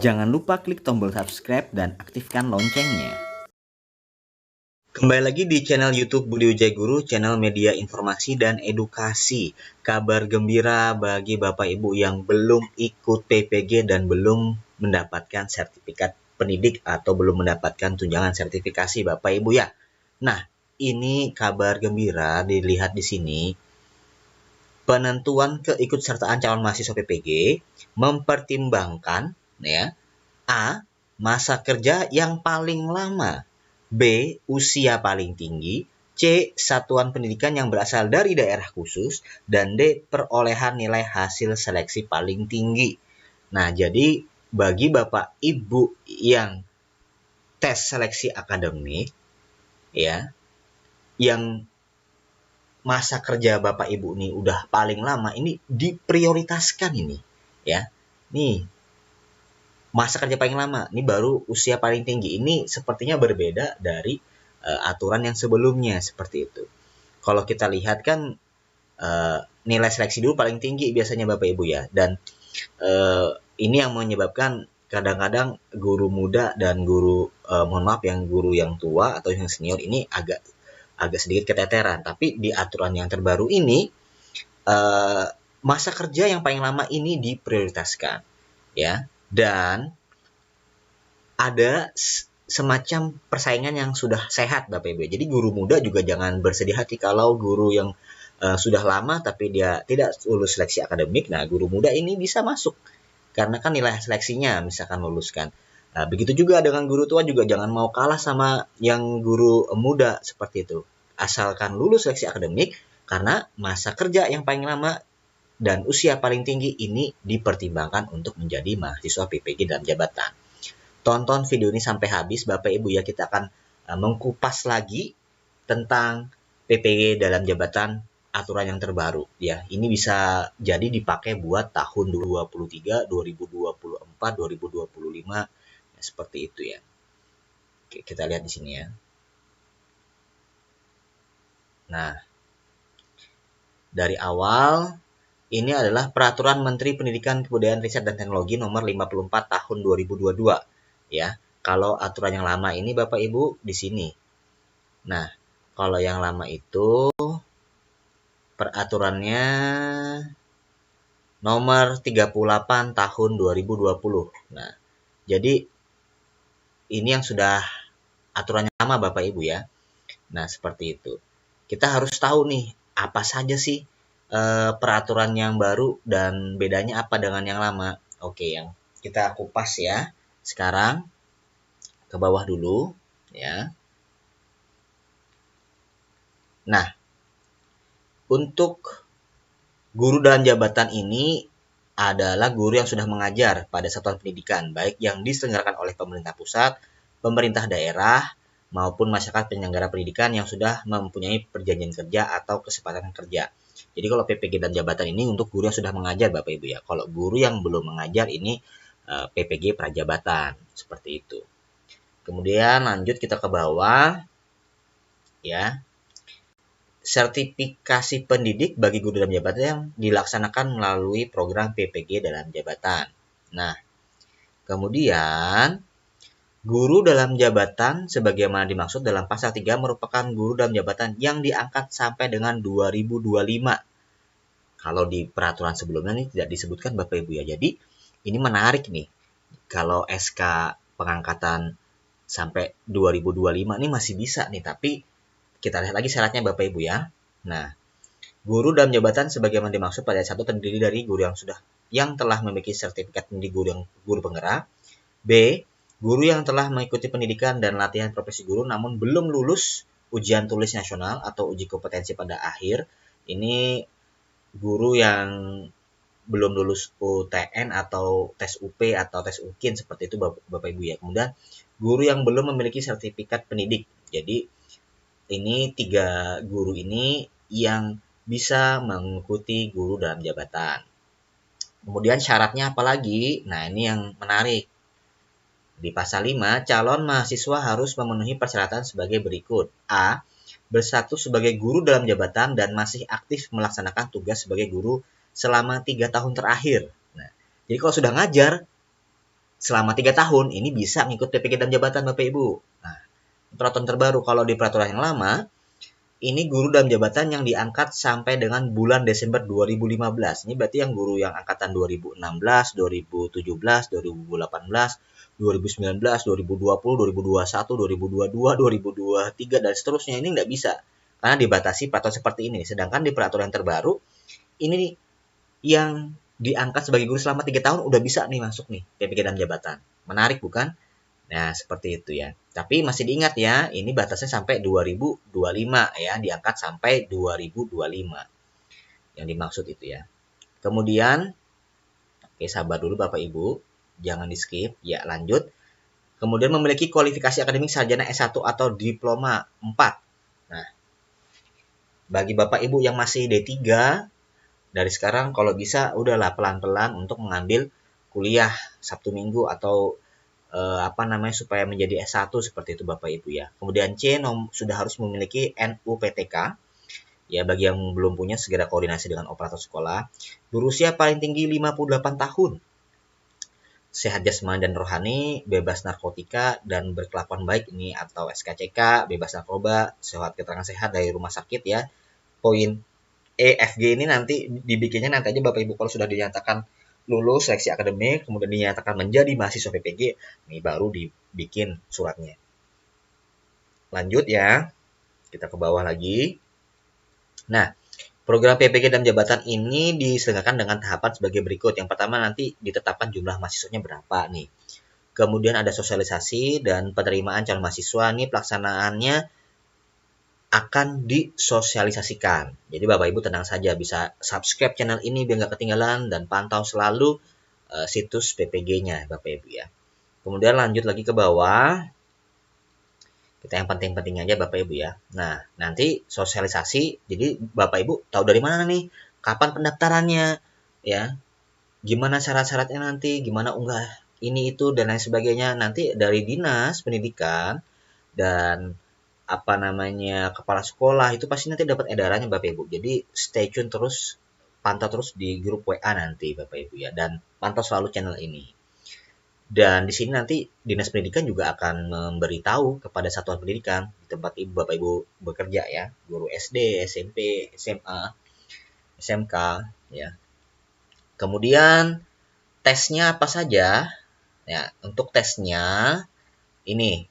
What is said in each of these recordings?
Jangan lupa klik tombol subscribe dan aktifkan loncengnya. Kembali lagi di channel YouTube Budi Wijaya Guru, channel media informasi dan edukasi. Kabar gembira bagi Bapak Ibu yang belum ikut PPG dan belum mendapatkan sertifikat pendidik atau belum mendapatkan tunjangan sertifikasi Bapak Ibu ya. Nah, ini kabar gembira dilihat di sini. Penentuan keikutsertaan calon mahasiswa PPG mempertimbangkan ya, A. Masa kerja yang paling lama, B. Usia paling tinggi, C. Satuan pendidikan yang berasal dari daerah khusus, dan D. Perolehan nilai hasil seleksi paling tinggi. Nah, jadi bagi Bapak Ibu yang tes seleksi akademik ya, yang masa kerja Bapak Ibu ini udah paling lama, ini diprioritaskan ini ya. Nih, masa kerja paling lama, ini baru usia paling tinggi. Ini sepertinya berbeda dari aturan yang sebelumnya seperti itu. Kalau kita lihat kan nilai seleksi dulu paling tinggi biasanya Bapak Ibu ya. Dan ini yang menyebabkan kadang-kadang guru muda dan guru mohon maaf yang guru yang tua atau yang senior ini agak sedikit keteteran. Tapi di aturan yang terbaru ini masa kerja yang paling lama ini diprioritaskan ya. Dan ada semacam persaingan yang sudah sehat Bapak Ibu. Jadi guru muda juga jangan bersedih hati kalau guru yang sudah lama tapi dia tidak lulus seleksi akademik. Nah, guru muda ini bisa masuk karena kan nilai seleksinya misalkan lulus kan. Nah, begitu juga dengan guru tua juga jangan mau kalah sama yang guru muda seperti itu. Asalkan lulus seleksi akademik, karena masa kerja yang paling lama dan usia paling tinggi ini dipertimbangkan untuk menjadi mahasiswa PPG dalam jabatan. Tonton video ini sampai habis Bapak Ibu ya, kita akan mengkupas lagi tentang PPG dalam jabatan aturan yang terbaru ya. Ini bisa jadi dipakai buat tahun 2023, 2024, 2025 ya, seperti itu ya. Oke, kita lihat di sini ya. Nah, dari awal ini adalah Peraturan Menteri Pendidikan, Kebudayaan, Riset, dan Teknologi nomor 54 tahun 2022 ya. Kalau aturan yang lama ini Bapak Ibu di sini. Nah, kalau yang lama itu peraturannya nomor 38 tahun 2020. Nah, jadi ini yang sudah aturannya lama Bapak Ibu ya. Nah, seperti itu. Kita harus tahu nih, apa saja sih peraturan yang baru dan bedanya apa dengan yang lama. Oke, yang kita kupas ya. Sekarang ke bawah dulu ya. Nah, untuk guru dalam jabatan ini adalah guru yang sudah mengajar pada satuan pendidikan, baik yang diselenggarakan oleh pemerintah pusat, pemerintah daerah, maupun masyarakat penyelenggara pendidikan yang sudah mempunyai perjanjian kerja atau kesepakatan kerja. Jadi kalau PPG dan jabatan ini untuk guru yang sudah mengajar Bapak Ibu ya. Kalau guru yang belum mengajar ini PPG prajabatan, seperti itu. Kemudian lanjut kita ke bawah ya. Sertifikasi pendidik bagi guru dalam jabatan yang dilaksanakan melalui program PPG dalam jabatan. Nah, kemudian guru dalam jabatan sebagaimana dimaksud dalam pasal 3 merupakan guru dalam jabatan yang diangkat sampai dengan 2025. Kalau di peraturan sebelumnya ini tidak disebutkan Bapak Ibu ya. Jadi ini menarik nih. Kalau SK pengangkatan sampai 2025 ini masih bisa nih, tapi kita lihat lagi syaratnya Bapak Ibu ya. Nah, guru dalam jabatan sebagaimana dimaksud pada ayat 1 terdiri dari guru yang telah memiliki sertifikat pendidik guru penggerak. B. Guru yang telah mengikuti pendidikan dan latihan profesi guru namun belum lulus ujian tulis nasional atau uji kompetensi pada akhir. Ini guru yang belum lulus UTN atau tes UP atau tes UKIN seperti itu Bapak Ibu ya. Kemudian guru yang belum memiliki sertifikat pendidik. Jadi ini 3 guru ini yang bisa mengikuti guru dalam jabatan. Kemudian syaratnya apa lagi? Nah, ini yang menarik. Di pasal 5, calon mahasiswa harus memenuhi persyaratan sebagai berikut. A. Berstatus sebagai guru dalam jabatan dan masih aktif melaksanakan tugas sebagai guru selama 3 tahun terakhir. Nah, jadi kalau sudah ngajar, selama 3 tahun ini bisa ngikut PPG dan jabatan Bapak Ibu. Nah, peraturan terbaru kalau di peraturan yang lama, ini guru dalam jabatan yang diangkat sampai dengan bulan Desember 2015. Ini berarti yang guru yang angkatan 2016, 2017, 2018, 2019, 2020, 2021, 2022, 2023, dan seterusnya. Ini nggak bisa. Karena dibatasi peraturan seperti ini. Sedangkan di peraturan terbaru, ini yang diangkat sebagai guru selama 3 tahun udah bisa nih masuk nih PPG dalam jabatan. Menarik bukan? Nah, seperti itu ya. Tapi masih diingat ya, ini batasnya sampai 2025 ya, diangkat sampai 2025. Yang dimaksud itu ya. Kemudian, oke sabar dulu Bapak Ibu, jangan di-skip, ya lanjut. Kemudian memiliki kualifikasi akademik sarjana S1 atau diploma 4. Nah, bagi Bapak Ibu yang masih D3, dari sekarang kalau bisa udahlah pelan-pelan untuk mengambil kuliah Sabtu Minggu atau supaya menjadi S1 seperti itu Bapak Ibu ya. Kemudian C sudah harus memiliki NUPTK. Ya, bagi yang belum punya segera koordinasi dengan operator sekolah. Berusia paling tinggi 58 tahun. Sehat jasmani dan rohani, bebas narkotika dan berkelakuan baik ini atau SKCK, bebas narkoba, sehat keterangan sehat dari rumah sakit ya. Poin EFG ini nanti dibikinnya nanti aja Bapak Ibu kalau sudah dinyatakan lulus seleksi akademik, kemudian dinyatakan menjadi mahasiswa PPG, ini baru dibikin suratnya. Lanjut ya, kita ke bawah lagi. Nah, program PPG dan jabatan ini diselenggarakan dengan tahapan sebagai berikut. Yang pertama nanti ditetapkan jumlah mahasiswanya berapa nih. Kemudian ada sosialisasi dan penerimaan calon mahasiswa. Ini pelaksanaannya akan disosialisasikan. Jadi Bapak Ibu tenang saja, bisa subscribe channel ini biar nggak ketinggalan dan pantau selalu situs PPG-nya Bapak Ibu ya. Kemudian lanjut lagi ke bawah. Kita yang penting-penting aja Bapak Ibu ya. Nah, nanti sosialisasi, jadi Bapak Ibu tahu dari mana nih, kapan pendaftarannya, ya, gimana syarat-syaratnya nanti, gimana unggah ini itu dan lain sebagainya. Nanti dari Dinas Pendidikan dan kepala sekolah itu pasti nanti dapat edarannya Bapak Ibu. Jadi stay tune terus, pantau terus di grup WA nanti Bapak Ibu ya, dan pantau selalu channel ini. Dan di sini nanti Dinas Pendidikan juga akan memberitahu kepada satuan pendidikan di tempat Bapak Ibu bekerja ya, guru SD, SMP, SMA, SMK ya. Kemudian tesnya apa saja? Ya, untuk tesnya ini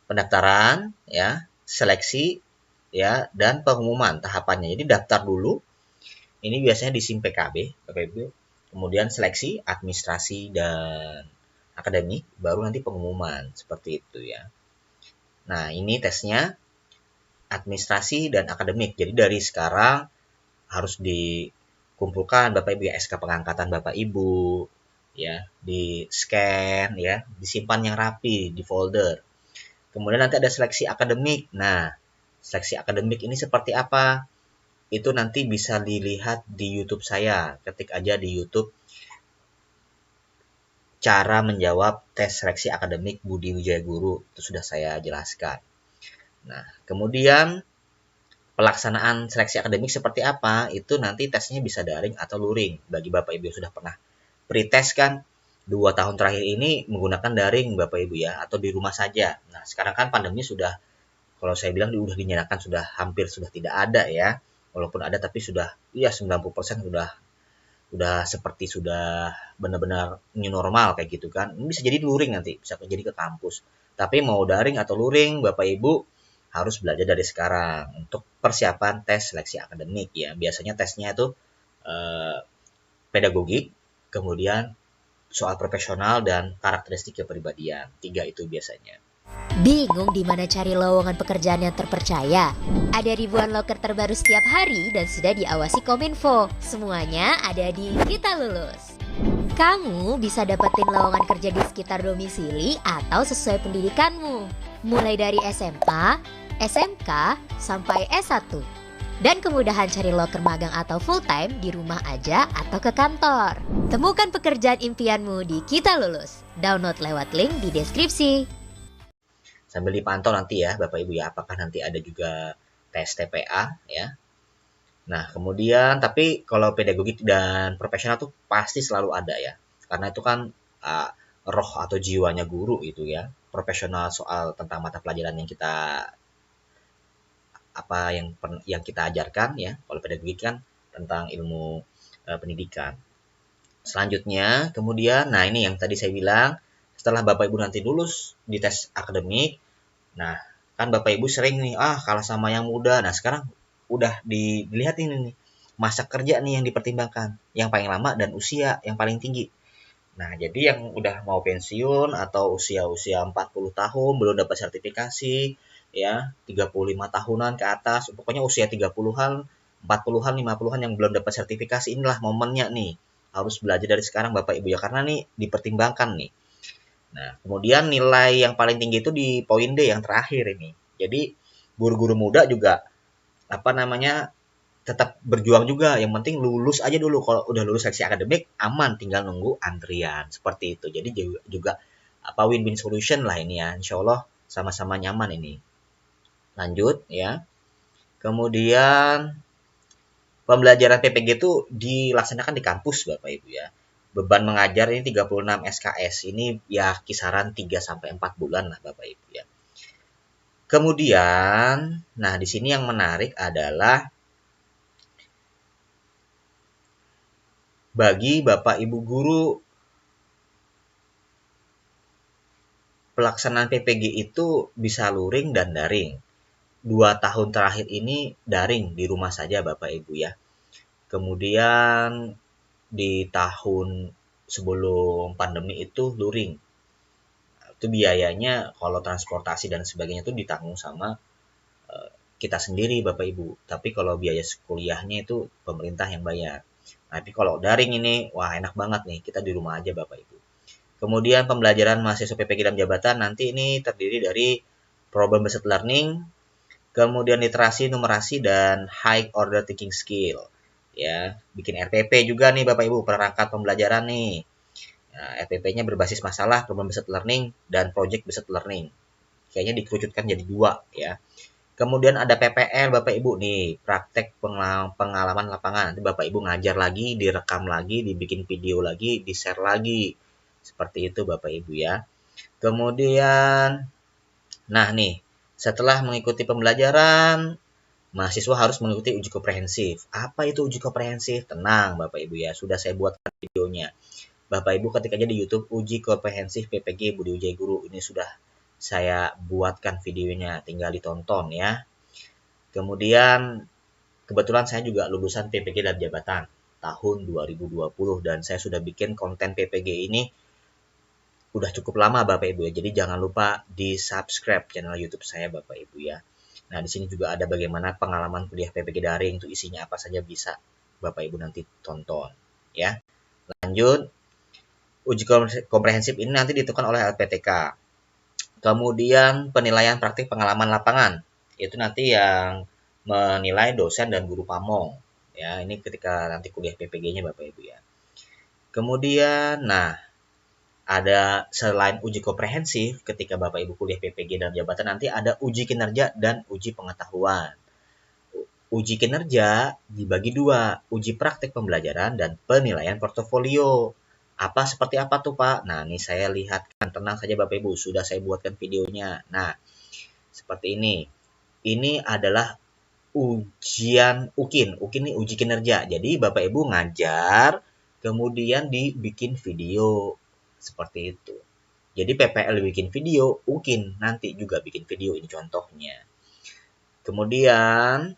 pendaftaran ya, seleksi ya, dan pengumuman tahapannya. Jadi daftar dulu. Ini biasanya di SIM PKB, Bapak Ibu. Kemudian seleksi, administrasi dan akademik, baru nanti pengumuman seperti itu ya. Nah, ini tesnya administrasi dan akademik. Jadi dari sekarang harus dikumpulkan Bapak Ibu ya, SK pengangkatan Bapak Ibu ya, di scan ya, disimpan yang rapi di folder. Kemudian nanti ada seleksi akademik. Nah, seleksi akademik ini seperti apa? Itu nanti bisa dilihat di YouTube saya. Ketik aja di YouTube cara menjawab tes seleksi akademik Budi Wijaya Guru. Itu sudah saya jelaskan. Nah, kemudian pelaksanaan seleksi akademik seperti apa? Itu nanti tesnya bisa daring atau luring. Bagi Bapak Ibu yang sudah pernah pretest kan, 2 tahun terakhir ini menggunakan daring Bapak Ibu ya, atau di rumah saja. Nah, sekarang kan pandemi sudah, kalau saya bilang sudah dinyatakan sudah hampir sudah tidak ada ya. Walaupun ada tapi sudah ya 90% sudah seperti sudah benar-benar new normal kayak gitu kan. Ini bisa jadi luring nanti, bisa jadi ke kampus. Tapi mau daring atau luring, Bapak Ibu harus belajar dari sekarang untuk persiapan tes seleksi akademik ya. Biasanya tesnya itu pedagogik, kemudian soal profesional dan karakteristik kepribadian. 3 itu biasanya. Bingung di mana cari lowongan pekerjaan yang terpercaya? Ada ribuan loker terbaru setiap hari dan sudah diawasi Kominfo. Semuanya ada di Kita Lulus. Kamu bisa dapetin lowongan kerja di sekitar domisili atau sesuai pendidikanmu. Mulai dari SMA, SMK, sampai S1. Dan kemudahan cari loker magang atau full time di rumah aja atau ke kantor. Temukan pekerjaan impianmu di Kita Lulus. Download lewat link di deskripsi. Sambil dipantau nanti ya Bapak Ibu ya, apakah nanti ada juga tes TPA ya. Nah, kemudian tapi kalau pedagogik dan profesional tuh pasti selalu ada ya. Karena itu kan roh atau jiwanya guru itu ya, profesional soal tentang mata pelajaran yang kita yang kita ajarkan ya. Kalau pedagogik kan tentang ilmu pendidikan. Selanjutnya, kemudian, nah ini yang tadi saya bilang, setelah Bapak Ibu nanti lulus di tes akademik, nah kan Bapak Ibu sering nih, kalah sama yang muda. Nah sekarang udah dilihat ini nih, masa kerja nih yang dipertimbangkan, yang paling lama dan usia yang paling tinggi. Nah, jadi yang udah mau pensiun atau usia-usia 40 tahun belum dapat sertifikasi, ya, 35 tahunan ke atas, pokoknya usia 30-an, 40-an, 50-an yang belum dapat sertifikasi, inilah momennya nih. Harus belajar dari sekarang Bapak Ibu ya, karena nih dipertimbangkan nih. Nah, kemudian nilai yang paling tinggi itu di poin D yang terakhir ini. Jadi, guru-guru muda juga tetap berjuang juga. Yang penting lulus aja dulu. Kalau udah lulus seleksi akademik, aman, tinggal nunggu antrian. Seperti itu. Jadi juga win-win solution lah ini ya. Insya Allah sama-sama nyaman ini. Lanjut ya. Kemudian pembelajaran PPG itu dilaksanakan di kampus Bapak Ibu ya. Beban mengajar ini 36 SKS. Ini ya kisaran 3 sampai 4 bulan lah Bapak Ibu ya. Kemudian, nah di sini yang menarik adalah bagi Bapak Ibu guru, pelaksanaan PPG itu bisa luring dan daring. 2 tahun terakhir ini daring di rumah saja Bapak Ibu ya. Kemudian di tahun sebelum pandemi itu luring. Itu biayanya kalau transportasi dan sebagainya itu ditanggung sama kita sendiri Bapak Ibu. Tapi kalau biaya kuliahnya itu pemerintah yang bayar. Tapi kalau daring ini, wah enak banget nih, kita di rumah aja Bapak Ibu. Kemudian pembelajaran mahasiswa PPG dalam jabatan nanti ini terdiri dari problem based learning, kemudian literasi, numerasi, dan high order thinking skill. Ya, bikin RPP juga nih Bapak Ibu, perangkat pembelajaran nih. Nah, RPP-nya berbasis masalah, problem based learning, dan project based learning. Kayaknya dikerucutkan jadi 2 ya. Kemudian ada PPL Bapak Ibu nih, praktek pengalaman lapangan. Nanti Bapak Ibu ngajar lagi, direkam lagi, dibikin video lagi, di-share lagi. Seperti itu Bapak Ibu ya. Kemudian, nah nih, setelah mengikuti pembelajaran, mahasiswa harus mengikuti uji komprehensif. Apa itu uji komprehensif? Tenang Bapak Ibu ya, sudah saya buatkan videonya. Bapak Ibu ketik aja di YouTube uji komprehensif PPG Budi Wijaya Guru. Ini sudah saya buatkan videonya, tinggal ditonton ya. Kemudian kebetulan saya juga lulusan PPG dan jabatan tahun 2020 dan saya sudah bikin konten PPG ini udah cukup lama Bapak Ibu ya. Jadi jangan lupa di-subscribe channel YouTube saya Bapak Ibu ya. Nah, di sini juga ada bagaimana pengalaman kuliah PPG daring, itu isinya apa saja bisa Bapak Ibu nanti tonton ya. Lanjut, uji komprehensif ini nanti ditentukan oleh LPTK. Kemudian penilaian praktik pengalaman lapangan, itu nanti yang menilai dosen dan guru pamong. Ya, ini ketika nanti kuliah PPG-nya Bapak Ibu ya. Kemudian, nah, ada selain uji komprehensif, ketika Bapak Ibu kuliah PPG dan jabatan nanti ada uji kinerja dan uji pengetahuan. Uji kinerja dibagi 2, uji praktik pembelajaran dan penilaian portofolio. Seperti apa tuh Pak? Nah, ini saya lihatkan, tenang saja Bapak Ibu, sudah saya buatkan videonya. Nah, seperti ini. Ini adalah ujian UKIN. UKIN ini uji kinerja. Jadi Bapak Ibu ngajar, kemudian dibikin video. Seperti itu. Jadi PPL bikin video, UKIN nanti juga bikin video, ini contohnya. Kemudian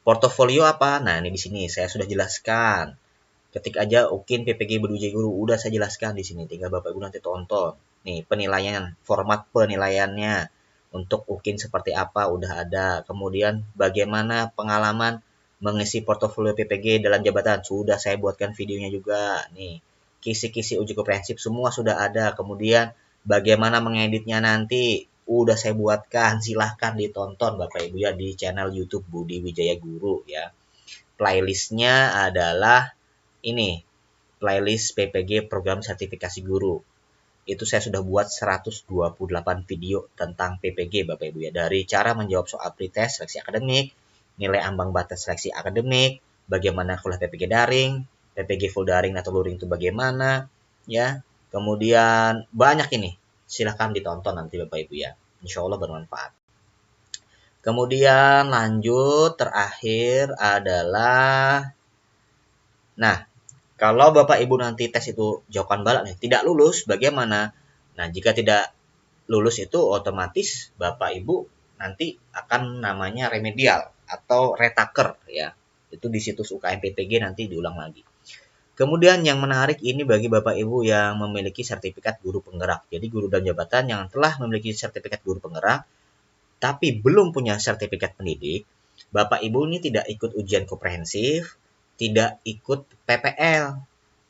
portofolio apa? Nah, ini di sini saya sudah jelaskan. Ketik aja UKIN PPG Budi Wijaya Guru, udah saya jelaskan di sini, tinggal Bapak Ibu nanti tonton. Nih, penilaian, format penilaiannya untuk UKIN seperti apa udah ada. Kemudian bagaimana pengalaman mengisi portofolio PPG dalam jabatan, sudah saya buatkan videonya juga. Nih, kisi-kisi uji komprehensif semua sudah ada. Kemudian bagaimana mengeditnya nanti udah saya buatkan, silahkan ditonton Bapak Ibu ya di channel YouTube Budi Wijaya Guru ya. Playlistnya adalah ini, playlist PPG program sertifikasi guru. Itu saya sudah buat 128 video tentang PPG Bapak Ibu ya. Dari cara menjawab soal pretest seleksi akademik, nilai ambang batas seleksi akademik, bagaimana kuliah PPG daring, PPG full daring atau luring itu bagaimana, ya. Kemudian banyak ini. Silahkan ditonton nanti Bapak Ibu ya. Insya Allah bermanfaat. Kemudian lanjut terakhir adalah, nah, kalau Bapak Ibu nanti tes itu jawaban balak nih, tidak lulus, bagaimana? Nah, jika tidak lulus itu otomatis Bapak Ibu nanti akan namanya remedial atau retaker ya. Itu di situs UKM PPG nanti diulang lagi. Kemudian yang menarik ini bagi Bapak Ibu yang memiliki sertifikat guru penggerak. Jadi guru dan jabatan yang telah memiliki sertifikat guru penggerak tapi belum punya sertifikat pendidik, Bapak Ibu ini tidak ikut ujian komprehensif, tidak ikut PPL,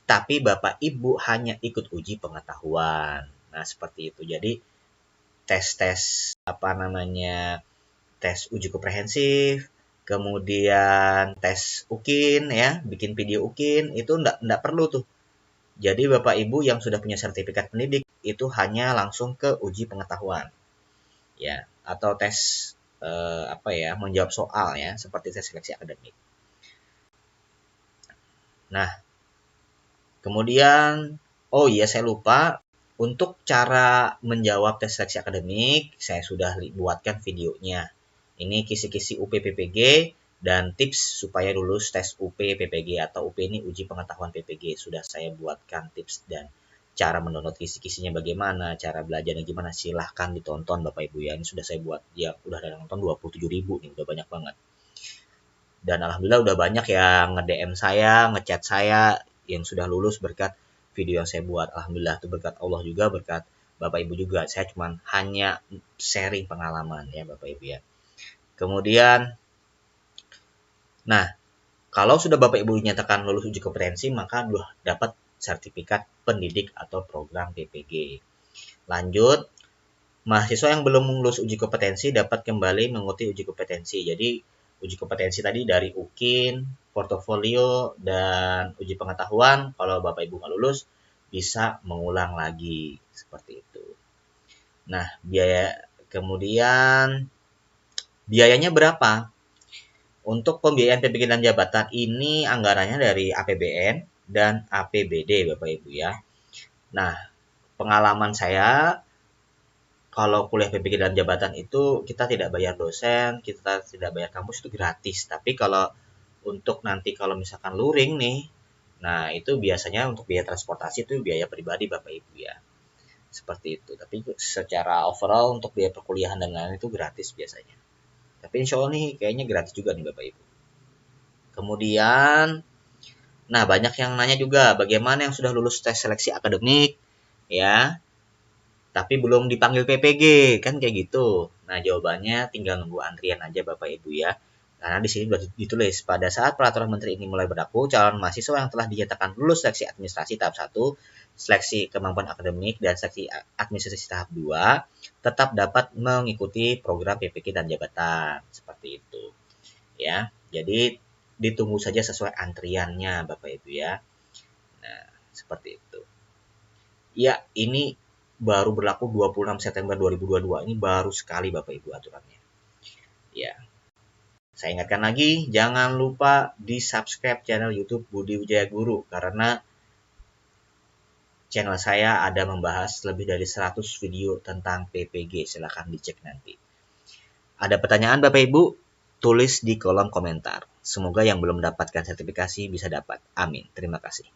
tapi Bapak Ibu hanya ikut uji pengetahuan. Nah, seperti itu. Jadi tes-tes tes uji komprehensif, kemudian tes UKIN ya, bikin video UKIN itu enggak perlu tuh. Jadi Bapak Ibu yang sudah punya sertifikat pendidik itu hanya langsung ke uji pengetahuan. Ya, atau tes menjawab soal ya, seperti tes seleksi akademik. Nah, kemudian saya lupa, untuk cara menjawab tes seleksi akademik saya sudah buatkan videonya. Ini kisi-kisi UP PPG dan tips supaya lulus tes UP PPG atau UP ini uji pengetahuan PPG. Sudah saya buatkan tips dan cara mendownload kisi-kisinya bagaimana, cara belajarnya gimana, silahkan ditonton Bapak Ibu ya. Ini sudah saya buat, ya udah ada nonton 27.000 nih, udah banyak banget. Dan alhamdulillah udah banyak yang nge-DM saya, ngechat saya yang sudah lulus berkat video yang saya buat. Alhamdulillah itu berkat Allah juga, berkat Bapak Ibu juga. Saya cuman hanya sharing pengalaman ya Bapak Ibu ya. Kemudian, nah, kalau sudah Bapak Ibu dinyatakan lulus uji kompetensi, maka sudah dapat sertifikat pendidik atau program PPG. Lanjut, mahasiswa yang belum lulus uji kompetensi dapat kembali mengikuti uji kompetensi. Jadi, uji kompetensi tadi dari UKIN, portofolio, dan uji pengetahuan, kalau Bapak Ibu nggak lulus, bisa mengulang lagi, seperti itu. Nah, biayanya berapa? Untuk pembiayaan PPG dan jabatan ini anggarannya dari APBN dan APBD Bapak Ibu ya. Nah, pengalaman saya, kalau kuliah PPG dan jabatan itu kita tidak bayar dosen, kita tidak bayar kampus, itu gratis. Tapi kalau untuk nanti kalau misalkan luring nih, nah itu biasanya untuk biaya transportasi itu biaya pribadi Bapak Ibu ya. Seperti itu. Tapi secara overall untuk biaya perkuliahan dan lain-lain itu gratis biasanya. Tapi insya Allah nih kayaknya gratis juga nih Bapak Ibu. Kemudian, nah banyak yang nanya juga bagaimana yang sudah lulus tes seleksi akademik ya, tapi belum dipanggil PPG, kan kayak gitu. Nah, jawabannya tinggal nunggu antrian aja Bapak Ibu ya. Karena di sini sudah ditulis, pada saat peraturan menteri ini mulai berlaku, calon mahasiswa yang telah dinyatakan lulus seleksi administrasi tahap 1, seleksi kemampuan akademik, dan seleksi administrasi tahap 2, tetap dapat mengikuti program PPG dan jabatan. Seperti itu. Ya, jadi ditunggu saja sesuai antriannya Bapak Ibu ya. Nah, seperti itu. Ya, ini baru berlaku 26 September 2022. Ini baru sekali Bapak Ibu aturannya. Ya. Saya ingatkan lagi, jangan lupa di-subscribe channel YouTube Budi Wijaya Guru karena channel saya ada membahas lebih dari 100 video tentang PPG. Silahkan dicek nanti. Ada pertanyaan Bapak Ibu? Tulis di kolom komentar. Semoga yang belum mendapatkan sertifikasi bisa dapat. Amin. Terima kasih.